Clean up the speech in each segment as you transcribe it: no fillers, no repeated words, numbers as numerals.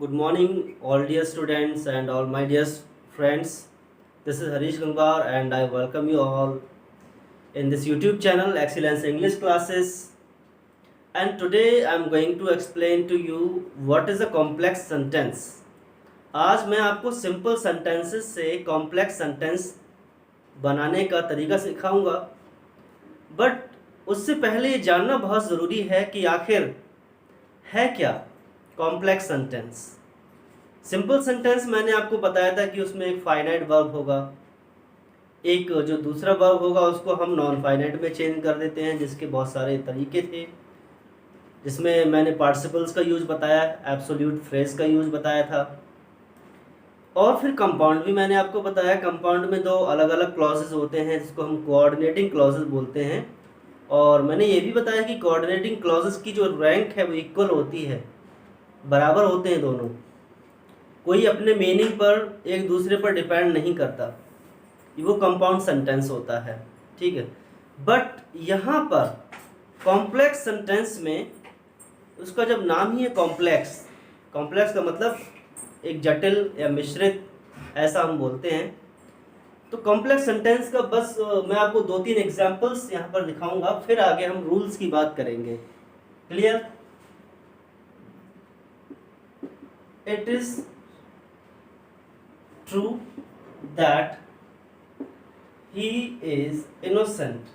Good morning, all dear students and all my dear friends. This is Harish Gangwar and I welcome you all in this YouTube channel Excellence English Classes. And today I am going to explain to you what is a complex sentence. आज मैं आपको simple sentences से complex sentence बनाने का तरीका सिखाऊंगा, but उससे पहले ये जानना बहुत ज़रूरी है कि आखिर है क्या कॉम्प्लेक्स सेंटेंस। सिंपल सेंटेंस मैंने आपको बताया था कि उसमें एक फाइनाइट वर्ब होगा, एक जो दूसरा वर्ब होगा उसको हम नॉन फाइनाइट में चेंज कर देते हैं, जिसके बहुत सारे तरीके थे, जिसमें मैंने पार्टिसिपल्स का यूज़ बताया, एब्सोल्यूट फ्रेज का यूज़ बताया था, और फिर कंपाउंड भी मैंने आपको बताया। कंपाउंड में दो अलग अलग क्लॉजेज होते हैं जिसको हम कोऑर्डिनेटिंग क्लॉजेज बोलते हैं, और मैंने ये भी बताया कि कोऑर्डिनेटिंग क्लॉजेज की जो रैंक है वो इक्वल होती है, बराबर होते हैं दोनों, कोई अपने मीनिंग पर एक दूसरे पर डिपेंड नहीं करता, वो कंपाउंड सेंटेंस होता है, ठीक है। बट यहाँ पर कॉम्प्लेक्स सेंटेंस में उसका जब नाम ही है कॉम्प्लेक्स, कॉम्प्लेक्स का मतलब एक जटिल या मिश्रित, ऐसा हम बोलते हैं। तो कॉम्प्लेक्स सेंटेंस का बस मैं आपको 2-3 एग्जांपल्स यहाँ पर दिखाऊंगा, फिर आगे हम रूल्स की बात करेंगे। Clear? It is true that he is innocent.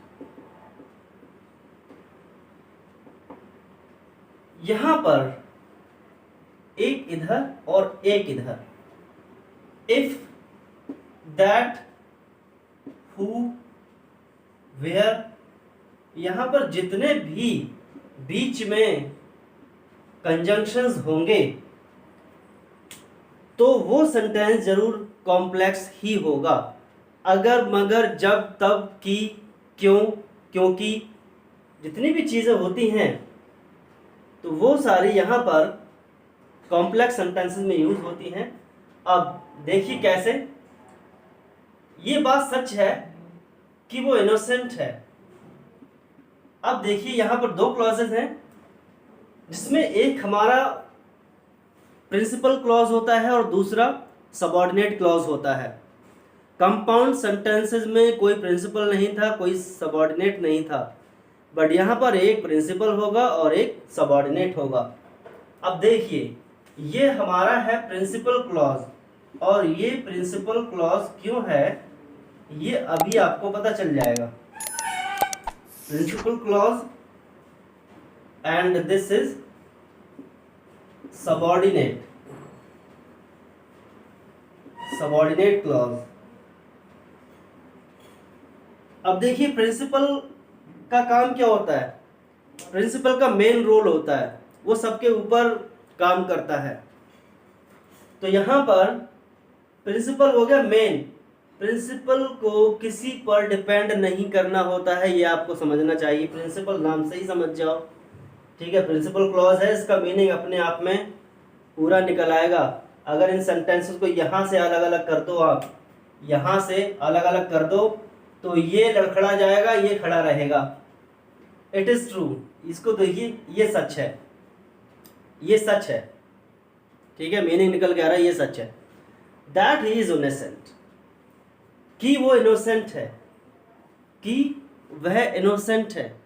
यहां पर एक इधर और एक इधर। इफ, दैट, हु, वेयर, यहां पर जितने भी बीच में कंजंक्शंस होंगे तो वो सेंटेंस जरूर कॉम्प्लेक्स ही होगा। अगर, मगर, जब, तब, की, क्यों, क्योंकि, जितनी भी चीज़ें होती हैं तो वो सारी यहाँ पर कॉम्प्लेक्स सेंटेंसेस में यूज होती हैं। अब देखिए कैसे। ये बात सच है कि वो इनोसेंट है। अब देखिए यहाँ पर दो क्लॉजेज हैं, जिसमें एक हमारा प्रिंसिपल क्लॉज होता है और दूसरा सबऑर्डिनेट क्लॉज होता है। कंपाउंड सेंटेंसेस में कोई प्रिंसिपल नहीं था, कोई सबऑर्डिनेट नहीं था, बट यहाँ पर एक प्रिंसिपल होगा और एक सबऑर्डिनेट होगा। अब देखिए, ये हमारा है प्रिंसिपल क्लॉज, और ये प्रिंसिपल क्लॉज क्यों है ये अभी आपको पता चल जाएगा। Principal clause and this is subordinate, subordinate clause. अब देखिए, प्रिंसिपल का काम क्या होता है? प्रिंसिपल का मेन रोल होता है, वो सबके ऊपर काम करता है। तो यहाँ पर प्रिंसिपल हो गया मेन। प्रिंसिपल को किसी पर डिपेंड नहीं करना होता है, ये आपको समझना चाहिए। प्रिंसिपल नाम से ही समझ जाओ, ठीक है। प्रिंसिपल क्लॉज है, इसका मीनिंग अपने आप में पूरा निकल आएगा। अगर इन सेंटेंसेस को यहाँ से अलग अलग कर दो, आप यहाँ से अलग अलग कर दो, तो ये लड़खड़ा जाएगा, ये खड़ा रहेगा। इट इज ट्रू, इसको देखिए, ये सच है, ये सच है, ठीक है। मीनिंग निकल के आ रहा है, ये सच है। दैट ही इज इनोसेंट, कि वो इनोसेंट है, कि वह इनोसेंट है।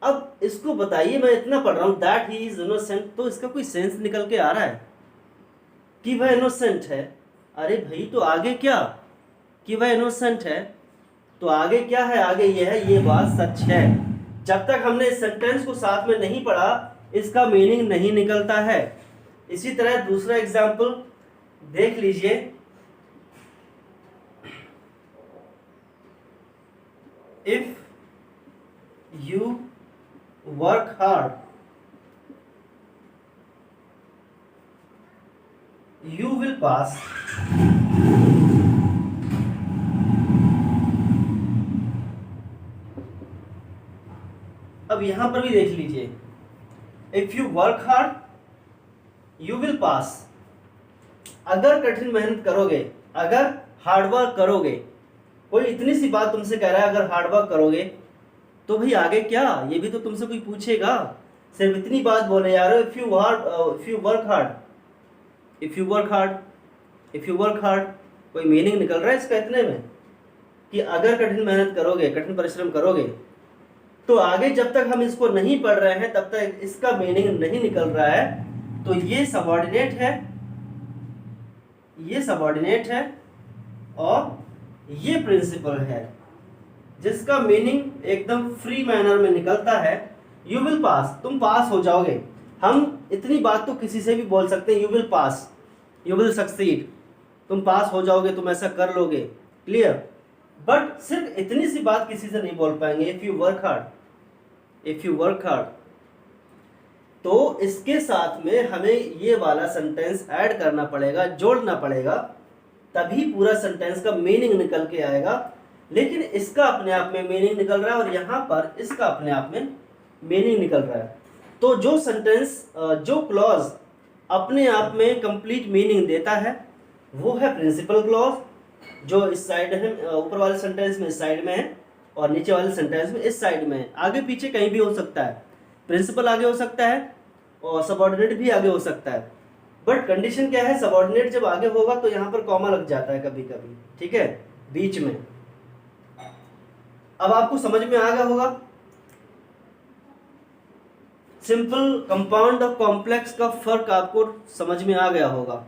अब इसको बताइए, मैं इतना पढ़ रहा हूं दैट ही इज इनोसेंट, तो इसका कोई सेंस निकल के आ रहा है कि वह इनोसेंट है? अरे भाई, तो आगे क्या कि वह इनोसेंट है, तो आगे क्या है? आगे ये है, ये बात सच है। जब तक हमने इस सेंटेंस को साथ में नहीं पढ़ा, इसका मीनिंग नहीं निकलता है। इसी तरह दूसरा एग्जाम्पल देख लीजिए। If you work hard, you will pass. अब यहां पर भी देख लीजिए, if you work hard you will pass. अगर कठिन मेहनत करोगे, अगर हार्डवर्क करोगे, कोई इतनी सी बात तुमसे कह रहा है अगर हार्डवर्क करोगे, तो भाई आगे क्या, ये भी तो तुमसे कोई पूछेगा। सिर्फ इतनी बात बोले यार, if you work hard, if you work hard, if you work hard, कोई मीनिंग निकल रहा है इसका इतने में कि अगर कठिन मेहनत करोगे, कठिन परिश्रम करोगे, तो आगे जब तक हम इसको नहीं पढ़ रहे हैं तब तक इसका मीनिंग नहीं निकल रहा है। तो ये सबऑर्डिनेट है, ये सबऑर्डिनेट है और ये प्रिंसिपल है, जिसका मीनिंग एकदम फ्री मैनर में निकलता है। यू विल पास, तुम पास हो जाओगे। हम इतनी बात तो किसी से भी बोल सकते हैं, you will pass, you will succeed, तुम पास हो जाओगे, तुम ऐसा कर लोगे, क्लियर। बट सिर्फ इतनी सी बात किसी से नहीं बोल पाएंगे, if you work hard, if you work hard. तो इसके साथ में हमें ये वाला सेंटेंस ऐड करना पड़ेगा, जोड़ना पड़ेगा, तभी पूरा सेंटेंस का मीनिंग निकल के आएगा। लेकिन इसका अपने आप में मीनिंग निकल रहा है और यहाँ पर इसका अपने आप में मीनिंग निकल रहा है। तो जो सेंटेंस, जो क्लॉज अपने आप में कंप्लीट मीनिंग देता है वो है प्रिंसिपल क्लॉज, जो इस साइड है, ऊपर वाले सेंटेंस में इस साइड में है और नीचे वाले सेंटेंस में इस साइड में है। आगे पीछे कहीं भी हो सकता है, प्रिंसिपल आगे हो सकता है और सबऑर्डिनेट भी आगे हो सकता है। बट कंडीशन क्या है, सबऑर्डिनेट जब आगे होगा तो यहाँ पर कॉमा लग जाता है कभी कभी, ठीक है, बीच में। अब आपको समझ में आ गया होगा सिंपल, कंपाउंड और कॉम्प्लेक्स का फर्क आपको समझ में आ गया होगा,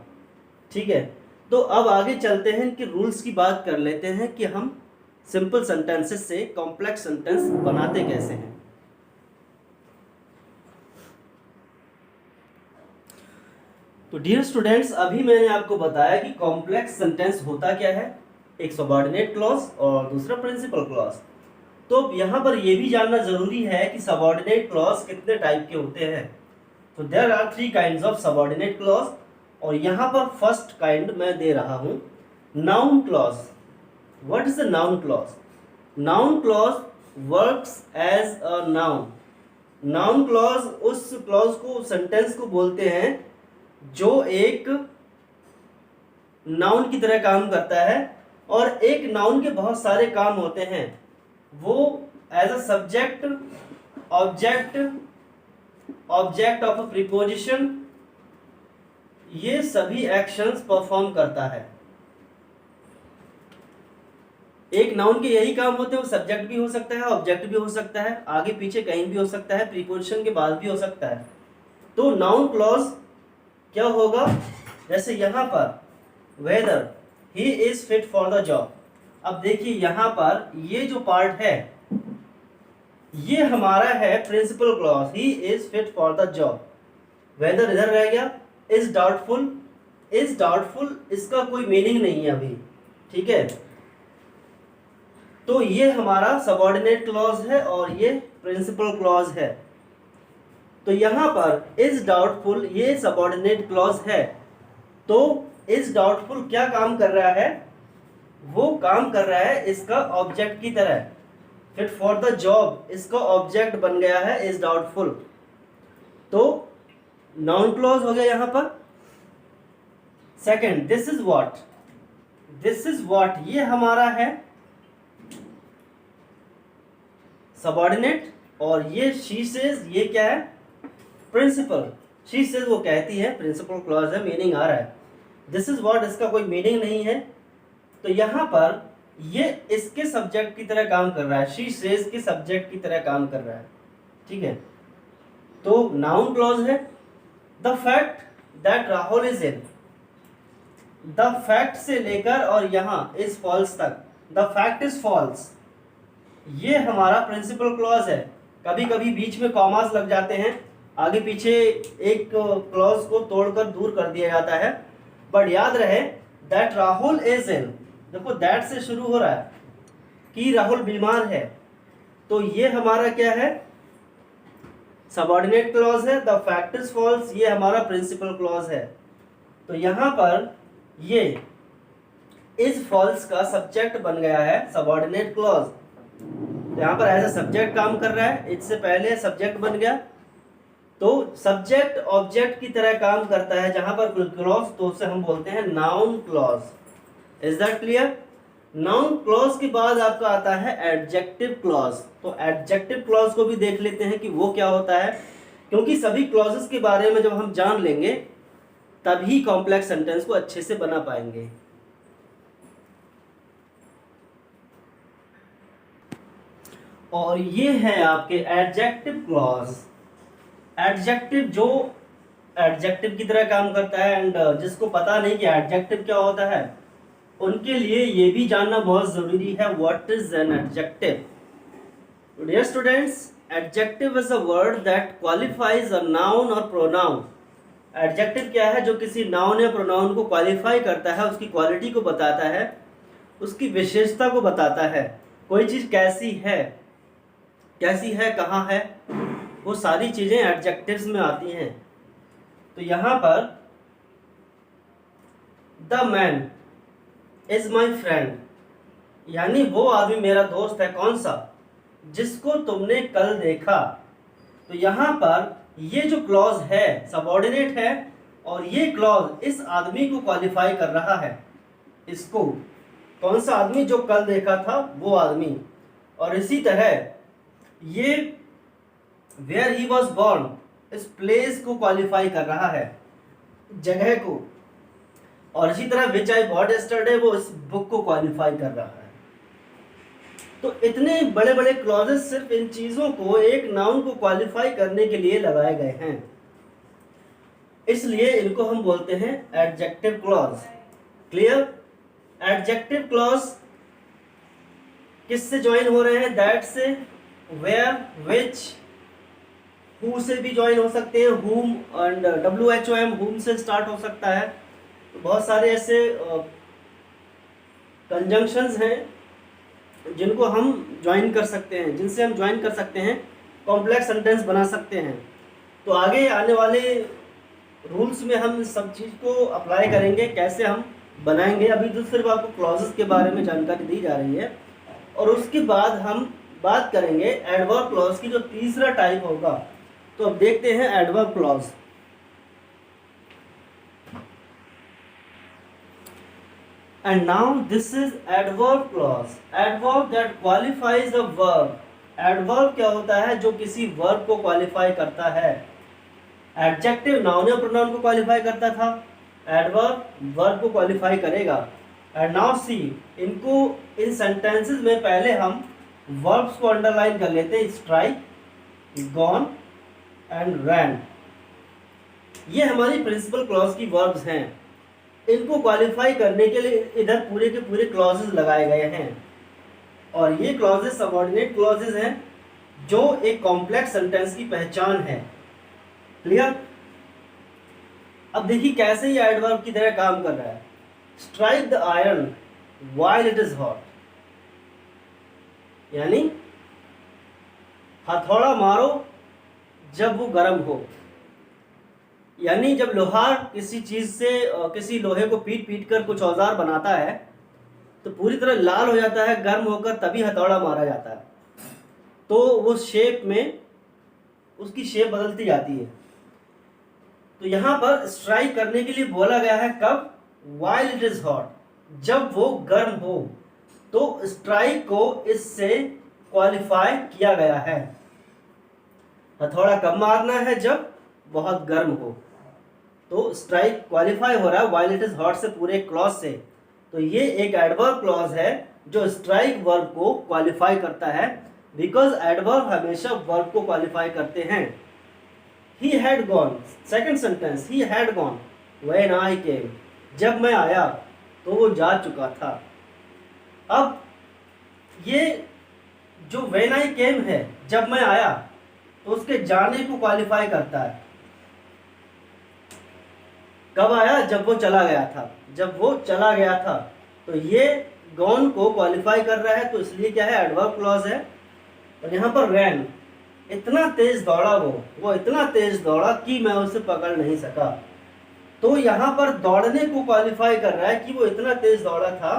ठीक है। तो अब आगे चलते हैं, इनके रूल्स की बात कर लेते हैं कि हम सिंपल सेंटेंसेस से कॉम्प्लेक्स सेंटेंस बनाते कैसे हैं। तो डियर स्टूडेंट्स, अभी मैंने आपको बताया कि कॉम्प्लेक्स सेंटेंस होता क्या है, एक सबऑर्डिनेट क्लॉज और दूसरा प्रिंसिपल क्लॉज। तो यहाँ पर यह भी जानना जरूरी है कि सबऑर्डिनेट क्लॉज कितने टाइप के होते हैं। तो there are 3 kinds of subordinate clause और यहाँ पर फर्स्ट काइंड मैं दे रहा हूँ noun clause. What is the noun clause? Noun clause works as a noun. Noun clause उस क्लॉज को, सेंटेंस को बोलते हैं जो एक नाउन की तरह काम करता है। और एक नाउन के बहुत सारे काम होते हैं, वो as a subject, object, object of a preposition, ये सभी एक्शंस परफॉर्म करता है। एक नाउन के यही काम होते हैं, वो सब्जेक्ट भी हो सकता है, ऑब्जेक्ट भी हो सकता है, आगे पीछे कहीं भी हो सकता है, प्रीपोजिशन के बाद भी हो सकता है। तो नाउन क्लॉज क्या होगा, जैसे यहां पर weather he is fit for the job. अब देखिए यहां पर ये जो पार्ट है ये हमारा है principal clause, he is fit for the job. Whether इधर रह गया, इज डाउटफुल, इज डाउटफुल इसका कोई मीनिंग नहीं है अभी, ठीक है। तो ये हमारा सबऑर्डिनेट क्लॉज है और ये प्रिंसिपल क्लॉज है। तो यहां पर इज डाउटफुल ये सबऑर्डिनेट क्लॉज है। तो इज डाउटफुल क्या काम कर रहा है, वो काम कर रहा है इसका ऑब्जेक्ट की तरह। फिट फॉर द जॉब इसका ऑब्जेक्ट बन गया है इज डाउटफुल। तो नाउन क्लॉज हो गया यहां पर। Second, this is what, this is what ये हमारा है सबऑर्डिनेट और ये शी सेज ये क्या है, प्रिंसिपल। शी सेज वो कहती है, प्रिंसिपल क्लॉज है, मीनिंग आ रहा है। दिस इज व्हाट इसका कोई मीनिंग नहीं है। तो यहां पर ये इसके सब्जेक्ट की तरह काम कर रहा है, शी सेज के सब्जेक्ट की तरह काम कर रहा है, ठीक है। तो नाउन क्लॉज है। The fact that Rahul is in, the fact से लेकर और यहां इज फॉल्स तक, द फैक्ट इज फॉल्स, ये हमारा प्रिंसिपल क्लॉज है। कभी कभी बीच में कॉमास लग जाते हैं, आगे पीछे एक क्लॉज को तोड़कर दूर कर दिया जाता है। बट याद रहे दैट राहुल इज इन, देखो दैट से शुरू हो रहा है कि राहुल बीमार है। तो ये हमारा क्या है, सबऑर्डिनेट क्लॉज है। द फैक्ट इज फॉल्स ये हमारा प्रिंसिपल क्लॉज है। तो यहां पर ये इज फॉल्स का सब्जेक्ट बन गया है सबऑर्डिनेट क्लॉज। यहां पर एज अ सब्जेक्ट काम कर रहा है, इससे पहले सब्जेक्ट बन गया। तो सब्जेक्ट ऑब्जेक्ट की तरह काम करता है जहां पर क्लॉज, तो उसे हम बोलते हैं noun clause. Is that clear? Noun clause के बाद आपका आता है एडजेक्टिव क्लॉज। तो एडजेक्टिव क्लॉज को भी देख लेते हैं कि वो क्या होता है, क्योंकि सभी क्लॉजेस के बारे में जब हम जान लेंगे तभी कॉम्प्लेक्स सेंटेंस को अच्छे से बना पाएंगे। और ये है आपके एडजेक्टिव क्लॉज। एडजेक्टिव जो एडजेक्टिव की तरह काम करता है, एंड जिसको पता नहीं कि एडजेक्टिव क्या होता है, उनके लिए ये भी जानना बहुत जरूरी है, what is an adjective. Dear students, adjective is a word that qualifies a noun और प्रोनाउन। एडजेक्टिव क्या है? जो किसी नाउन या प्रोनाउन को क्वालिफाई करता है, उसकी क्वालिटी को बताता है, उसकी विशेषता को बताता है। कोई चीज़ कैसी है, कहाँ है, वो सारी चीज़ें एडजेक्टिव्स में आती हैं। तो यहाँ पर the man is my friend, यानी वो आदमी मेरा दोस्त है। कौन सा? जिसको तुमने कल देखा। तो यहाँ पर ये जो क्लॉज है सबऑर्डिनेट है, और ये क्लॉज इस आदमी को क्वालिफाई कर रहा है। इसको, कौन सा आदमी? जो कल देखा था वो आदमी। और इसी तरह ये वेयर ही वॉज बॉर्न, इस प्लेस को क्वालिफाई कर रहा है, जगह को। और इसी तरह विच आई बॉट यस्टरडे, वो इस बुक को क्वालिफाई कर रहा है। तो इतने बड़े बड़े क्लॉजेस सिर्फ इन चीजों को, एक नाउन को क्वालिफाई करने के लिए लगाए गए हैं, इसलिए इनको हम बोलते हैं adjective clause. Clear? Adjective clause किससे ज्वाइन हो रहे हैं? दैट से, वेयर, विच, हु से भी ज्वाइन हो सकते हैं, whom एंड WHOM, whom से स्टार्ट हो सकता है। तो बहुत सारे ऐसे कंजंक्शंस हैं जिनको हम ज्वाइन कर सकते हैं, जिनसे हम ज्वाइन कर सकते हैं, कॉम्प्लेक्स सेंटेंस बना सकते हैं। तो आगे आने वाले रूल्स में हम इस सब चीज़ को अप्लाई करेंगे, कैसे हम बनाएंगे। अभी तो सिर्फ आपको क्लॉजेस के बारे में जानकारी दी जा रही है, और उसके बाद हम बात करेंगे एडवर्ब क्लॉज की, जो तीसरा टाइप होगा। तो अब देखते हैं adverb clause. And now this is adverb clause, adverb that qualifies a verb. Adverb क्या होता है? जो किसी वर्ब को क्वालिफाई करता है। एडजेक्टिव नाउन या प्रोनाउन को क्वालिफाई करता था, एडवर्ब वर्ब को क्वालिफाई करेगा। एंड नाउ सी, इनको इन सेंटेंसेस में पहले हम वर्ब्स को अंडरलाइन कर लेते हैं। स्ट्राइक, गॉन एंड रैन, ये हमारी प्रिंसिपल क्लॉज की वर्ब्स हैं। इनको क्वालिफाई करने के लिए इधर पूरे के पूरे क्लॉजेस लगाए गए हैं, और ये क्लॉजेस सबऑर्डिनेट क्लॉजेस हैं, जो एक कॉम्प्लेक्स सेंटेंस की पहचान है। क्लियर? अब देखिए कैसे ये एडवर्ब की तरह काम कर रहा है। Strike the iron while it is hot, यानी हथौड़ा मारो जब वो गर्म हो। यानी जब लोहार किसी चीज से, किसी लोहे को पीट पीट कर कुछ औजार बनाता है, तो पूरी तरह लाल हो जाता है गर्म होकर, तभी हथौड़ा मारा जाता है। तो वो शेप में, उसकी शेप बदलती जाती है। तो यहाँ पर स्ट्राइक करने के लिए बोला गया है कब? व्हाइल इट इज हॉट, जब वो गर्म हो। तो स्ट्राइक को इससे क्वालिफाई किया गया है। हथौड़ा कब मारना है? जब बहुत गर्म हो। तो स्ट्राइक क्वालिफाई हो रहा है व्हाइल इट इज हॉट से, पूरे क्लॉज से। तो ये एक एडवर्ब क्लॉज है जो स्ट्राइक वर्ब को क्वालिफाई करता है, बिकॉज एडवर्ब हमेशा वर्ब को क्वालिफाई करते हैं। He had gone, second sentence, he had gone when I came, जब मैं आया तो वो जा चुका था। अब ये जो व्हेन आई केम है, जब मैं आया, तो उसके जाने को क्वालिफाई करता है। कब आया? जब वो चला गया था, जब वो चला गया था। तो ये गॉन को क्वालिफाई कर रहा है, तो इसलिए क्या है? एडवर्ब क्लॉज है। और यहाँ पर रैन, इतना तेज दौड़ा वो इतना तेज दौड़ा कि मैं उसे पकड़ नहीं सका। तो यहाँ पर दौड़ने को क्वालिफाई कर रहा है कि वो इतना तेज दौड़ा था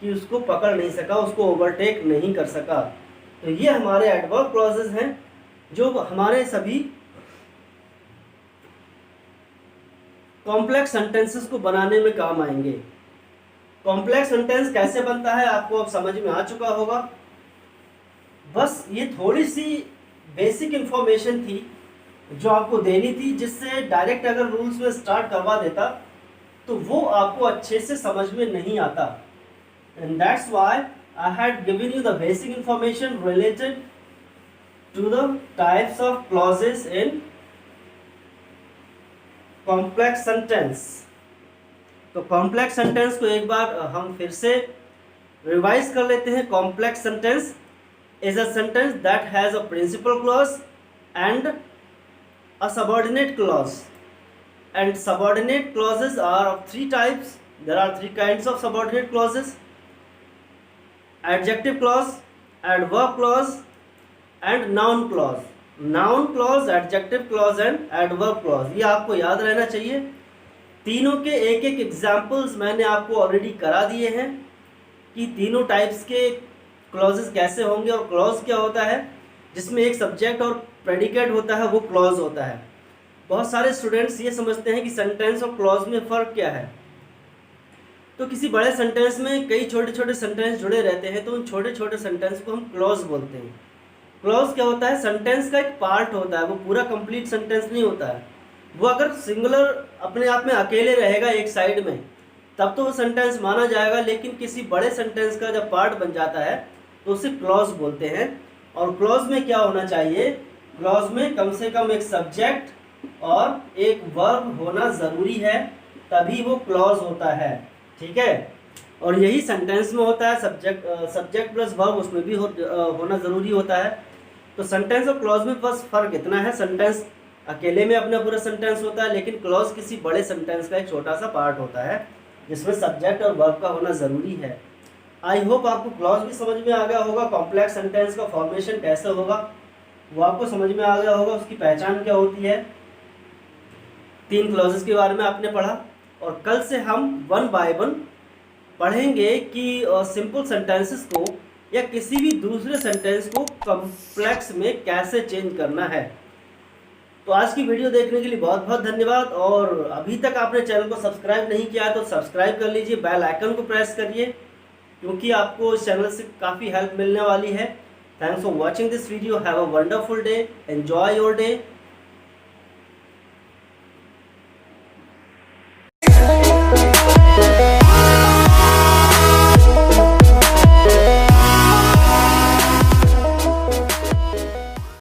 कि उसको पकड़ नहीं सका, उसको ओवरटेक नहीं कर सका। तो ये हमारे एडवर्ब क्लॉजेस हैं, जो हमारे सभी कॉम्प्लेक्स सेंटेंसेस को बनाने में काम आएंगे। कॉम्प्लेक्स सेंटेंस कैसे बनता है आपको अब समझ में आ चुका होगा। बस ये थोड़ी सी बेसिक इंफॉर्मेशन थी जो आपको देनी थी, जिससे डायरेक्ट अगर रूल्स में स्टार्ट करवा देता तो वो आपको अच्छे से समझ में नहीं आता। And that's why I had given you the basic information related to the types of clauses in complex sentence. तो कॉम्प्लेक्स सेंटेंस को एक बार हम फिर से रिवाइज कर लेते हैं। Complex sentence is a sentence that has a principal clause and a subordinate clause, and subordinate clauses are of three types. There are three kinds of subordinate clauses: adjective clause, adverb clause and noun clause. Noun clause, adjective clause and adverb clause, ये आपको याद रहना चाहिए। तीनों के एक एक examples मैंने आपको ऑलरेडी करा दिए हैं कि तीनों टाइप्स के क्लॉजेस कैसे होंगे। और क्लॉज क्या होता है, जिसमें एक सब्जेक्ट और प्रेडिकेट होता है, वो क्लॉज होता है। बहुत सारे स्टूडेंट्स ये समझते हैं कि सेंटेंस और क्लॉज में फ़र्क क्या है। तो किसी बड़े सेंटेंस में कई छोटे छोटे सेंटेंस जुड़े रहते हैं, तो उन छोटे छोटे सेंटेंस को हम क्लॉज बोलते हैं। क्लॉज क्या होता है, सेंटेंस का एक पार्ट होता है, वो पूरा कंप्लीट सेंटेंस नहीं होता है। वो अगर सिंगुलर अपने आप में अकेले रहेगा एक साइड में, तब तो वो सेंटेंस माना जाएगा, लेकिन किसी बड़े सेंटेंस का जब पार्ट बन जाता है तो उसे क्लॉज बोलते हैं। और क्लॉज में क्या होना चाहिए, क्लॉज में कम से कम एक सब्जेक्ट और एक वर्ब होना ज़रूरी है, तभी वो क्लॉज होता है। ठीक है, और यही सेंटेंस में होता है, सब्जेक्ट प्लस वर्ब उसमें भी होना ज़रूरी होता है। तो सेंटेंस और क्लॉज में बस फ़र्क इतना है, सेंटेंस अकेले में अपना पूरा सेंटेंस होता है, लेकिन क्लॉज किसी बड़े सेंटेंस का एक छोटा सा पार्ट होता है, जिसमें सब्जेक्ट और वर्ब का होना ज़रूरी है। आई होप आपको क्लॉज भी समझ में आ गया होगा, कॉम्प्लेक्स सेंटेंस का फॉर्मेशन कैसे होगा वो आपको समझ में आ गया होगा, उसकी पहचान क्या होती है। 3 क्लॉजेस के बारे में आपने पढ़ा, और कल से हम 1 बाय 1 पढ़ेंगे कि सिंपल सेंटेंसेस को या किसी भी दूसरे सेंटेंस को कॉम्प्लेक्स में कैसे चेंज करना है। तो आज की वीडियो देखने के लिए बहुत बहुत धन्यवाद। और अभी तक आपने चैनल को सब्सक्राइब नहीं किया है तो सब्सक्राइब कर लीजिए, बेल आइकन को प्रेस करिए, क्योंकि आपको इस चैनल से काफ़ी हेल्प मिलने वाली है। Thanks for watching this video. Have a wonderful day, enjoy your day.